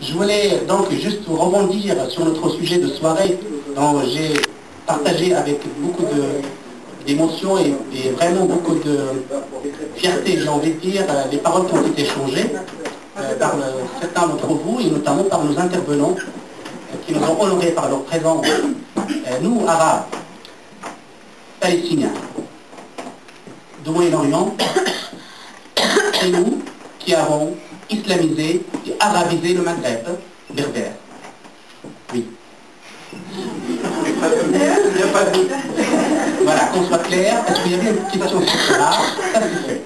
Je voulais donc juste rebondir sur notre sujet de soirée dont j'ai partagé avec beaucoup d'émotion et vraiment beaucoup de fierté, j'ai envie de dire, les paroles qui ont été échangées par certains d'entre vous et notamment par nos intervenants qui nous ont honorés par leur présence. Nous, Arabes, Palestiniens, du Moyen-Orient, c'est nous qui avons islamisé et arabisé le Maghreb berbère. Oui. Il n'y a pas de doute. Voilà, qu'on soit clair, parce qu'il y avait une question sur cela, ça c'est fait.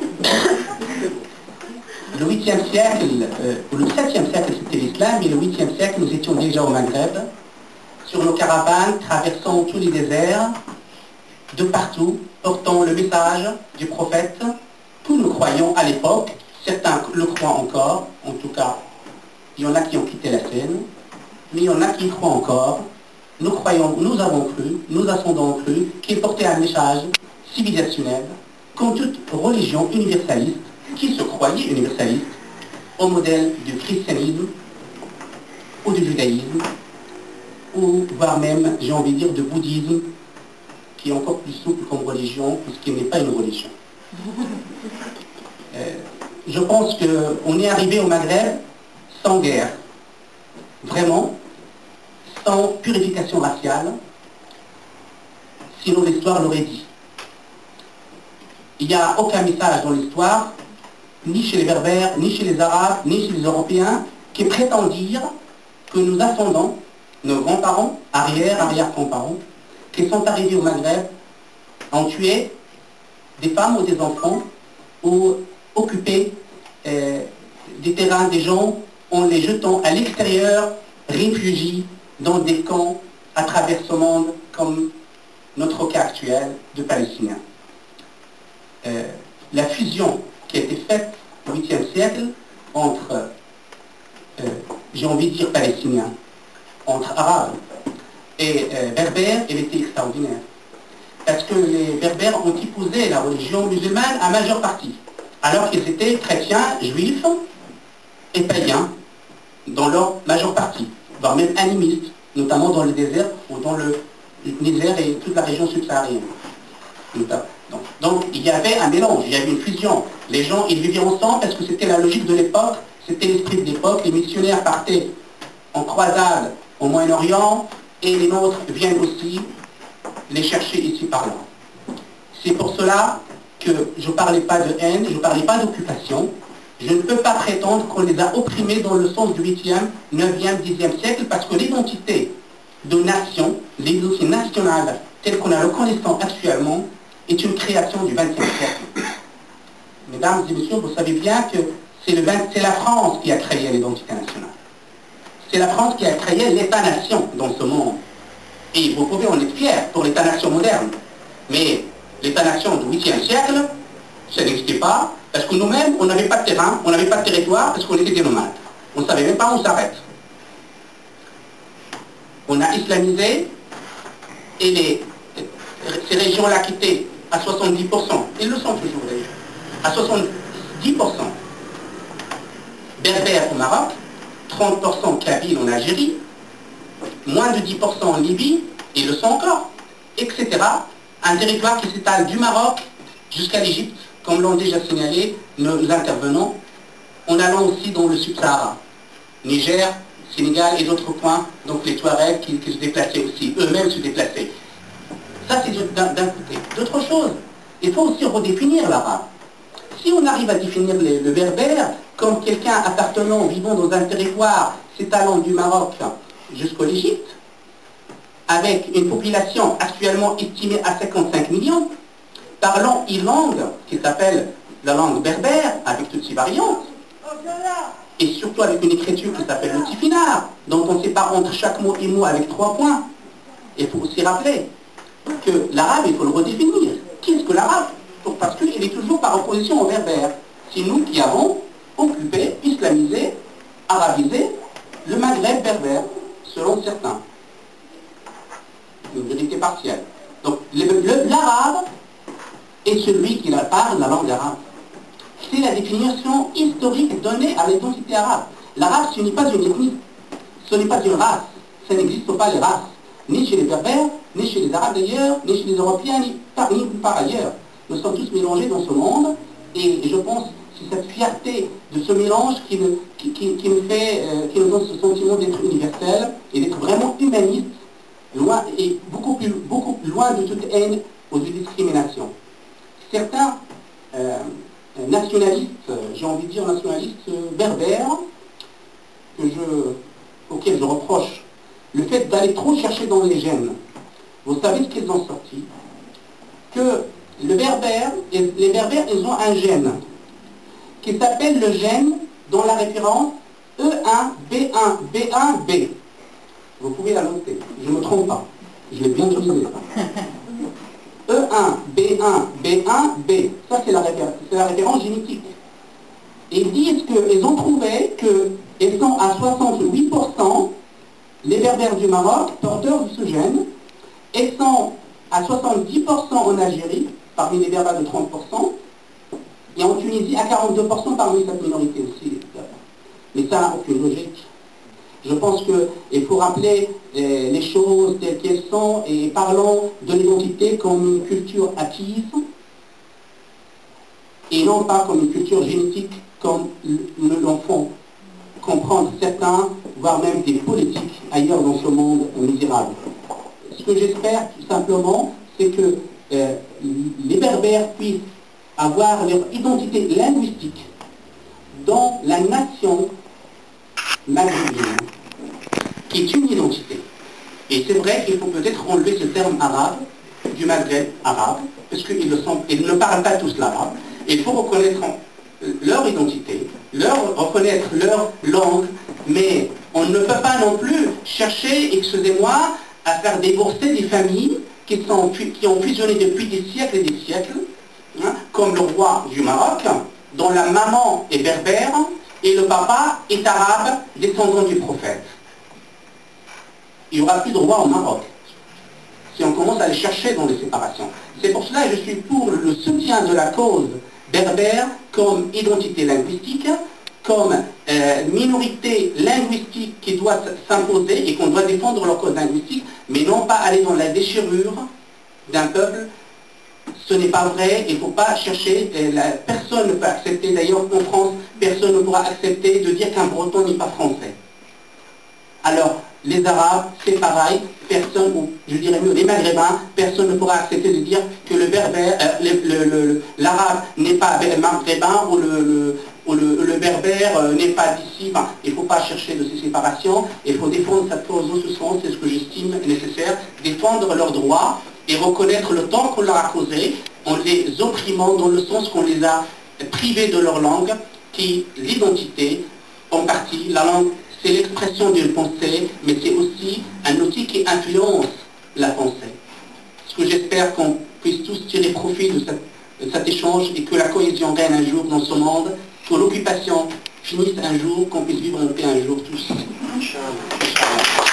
Le 8e siècle, le 7e siècle c'était l'islam, et le 8e siècle nous étions déjà au Maghreb, sur nos caravanes, traversant tous les déserts, de partout, portant le message du prophète. Tous nous croyons à l'époque, certains le croient encore, en tout cas, il y en a qui ont quitté la scène, mais il y en a qui y croient encore. Nous croyons, nous avons cru, nous ascendons cru, qu'il portait un message civilisationnel, comme toute religion universaliste, qui se croyait universaliste, au modèle du christianisme, ou du judaïsme, ou voire même, j'ai envie de dire, du bouddhisme, qui est encore plus souple comme religion, puisqu'il n'est pas une religion. Je pense qu'on est arrivé au Maghreb sans guerre, vraiment, sans purification raciale, sinon l'histoire l'aurait dit. Il n'y a aucun message dans l'histoire, ni chez les Berbères, ni chez les Arabes, ni chez les Européens, qui prétend dire que nos ascendants, nos grands-parents, arrière-grands-parents, qui sont arrivés au Maghreb, ont tué des femmes ou des enfants, ou occupé des terrains des gens en les jetant à l'extérieur, réfugiés dans des camps à travers ce monde, comme notre cas actuel de Palestiniens. La fusion qui a été faite au 8e siècle entre, j'ai envie de dire Palestiniens, entre Arabes et Berbères, elle était extraordinaire. Parce que les Berbères ont imposé la religion musulmane à majeure partie, alors qu'ils étaient chrétiens, juifs et païens dans leur majeure partie, voire même animistes, notamment dans le désert ou dans le Niger et toute la région subsaharienne. Donc il y avait un mélange, il y avait une fusion. Les gens, ils vivaient ensemble parce que c'était la logique de l'époque, c'était l'esprit de l'époque. Les missionnaires partaient en croisade au Moyen-Orient et les nôtres viennent aussi les chercher ici par là. C'est pour cela que je ne parlais pas de haine, je ne parlais pas d'occupation. Je ne peux pas prétendre qu'on les a opprimés dans le sens du 8e, 9e, 10e siècle, parce que l'identité de nation, l'identité nationale telle qu'on la reconnaissant actuellement, est une création du 20e siècle. Mesdames et messieurs, vous savez bien que c'est la France qui a créé l'identité nationale. C'est la France qui a créé l'État-nation dans ce monde. Et vous pouvez en être fiers pour l'État-nation moderne. Mais l'État-nation du 8e siècle, ça n'existait pas, parce que nous-mêmes, on n'avait pas de terrain, on n'avait pas de territoire, parce qu'on était des nomades. On ne savait même pas où on s'arrête. On a islamisé, et ces régions-là qui étaient à 70%, ils le sont toujours d'ailleurs, à 70% berbères au Maroc, 30% kabyles en Algérie, moins de 10% en Libye, et le sont encore, etc. Un territoire qui s'étale du Maroc jusqu'à l'Égypte, comme l'ont déjà signalé nos intervenants, en allant aussi dans le Sub-Sahara, Niger, Sénégal et d'autres points, donc les Touaregs qui se déplaçaient aussi, eux-mêmes se déplaçaient. Ça c'est d'un côté. D'autre chose, il faut aussi redéfinir l'arabe. Si on arrive à définir le berbère comme quelqu'un appartenant, vivant dans un territoire s'étalant du Maroc jusqu'à l'Égypte, avec une population actuellement estimée à 55 millions, parlant une langue qui s'appelle la langue berbère, avec toutes ses variantes, et surtout avec une écriture qui s'appelle le tifinagh, dont on sépare entre chaque mot et mot avec 3 points. Il faut aussi rappeler que l'arabe, il faut le redéfinir. Qu'est-ce que l'arabe? Parce qu'il est toujours par opposition au berbère. C'est nous qui avons occupé, islamisé, arabisé le Maghreb berbère, selon certains. Une vérité partielle. Donc l'arabe est celui qui parle la langue arabe. C'est la définition historique donnée à l'identité arabe. L'arabe, ce n'est pas une ethnie, ce n'est pas une race, ça n'existe pas les races, ni chez les Berbères, ni chez les Arabes d'ailleurs, ni chez les Européens, ni par ailleurs. Nous sommes tous mélangés dans ce monde, et je pense que c'est cette fierté de ce mélange qui nous donne ce sentiment d'être universel et d'être vraiment humaniste, loin, et beaucoup loin de toute haine ou de discrimination. Certains nationalistes, j'ai envie de dire nationalistes berbères, auxquels je reproche le fait d'aller trop chercher dans les gènes. Vous savez ce qu'ils ont sorti? Que les Berbères, ils ont un gène qui s'appelle le gène dont la référence E1B1B1B. Vous pouvez la noter, je ne me trompe pas, je l'ai bien utilisé. E1B1B1B, ça c'est la référence génétique. Et ils disent qu'ils ont trouvé qu'ils sont à 68%, les Berbères du Maroc, porteurs de ce gène, et sont à 70% en Algérie, parmi les Berbères de 30%, et en Tunisie à 42% parmi cette minorité aussi. Mais ça n'a aucune logique. Je pense qu'il faut rappeler les choses telles qu'elles sont, et parlons de l'identité comme une culture acquise, et non pas comme une culture génétique, comme nous l'en font comprendre certains, voire même des politiques ailleurs dans ce monde misérable. Ce que j'espère tout simplement, c'est que les Berbères puissent avoir leur identité linguistique dans la nation maghrébine, qui est une identité. Et c'est vrai qu'il faut peut-être enlever ce terme arabe, du Maghreb arabe, parce qu'ils ne parlent pas tous l'arabe. Il faut reconnaître leur identité, reconnaître leur langue, mais on ne peut pas non plus chercher, excusez-moi, à faire débourser des familles qui ont fusionné depuis des siècles et des siècles, hein, comme le roi du Maroc, dont la maman est berbère et le papa est arabe, descendant du prophète. Il n'y aura plus de roi au Maroc si on commence à les chercher dans les séparations. C'est pour cela que je suis pour le soutien de la cause berbère comme identité linguistique, comme minorité linguistique qui doit s'imposer et qu'on doit défendre leur cause linguistique, mais non pas aller dans la déchirure d'un peuple. Ce n'est pas vrai, il ne faut pas chercher, personne ne peut accepter, d'ailleurs en France, personne ne pourra accepter de dire qu'un breton n'est pas français. Alors, les Arabes, c'est pareil, personne, ou je dirais mieux, les Maghrébins, personne ne pourra accepter de dire que le berbère, l'arabe n'est pas maghrébin ou le berbère n'est pas d'ici. Enfin, il ne faut pas chercher de ces séparations, il faut défendre cette cause en ce sens, c'est ce que j'estime nécessaire, défendre leurs droits et reconnaître le temps qu'on leur a causé en les opprimant dans le sens qu'on les a privés de leur langue, qui l'identité, en partie, la langue, c'est l'expression d'une pensée, mais c'est aussi un outil qui influence la pensée. Ce que j'espère qu'on puisse tous tirer profit de cet échange et que la cohésion règne un jour dans ce monde, que l'occupation finisse un jour, qu'on puisse vivre en paix un jour tous. Inch'Allah.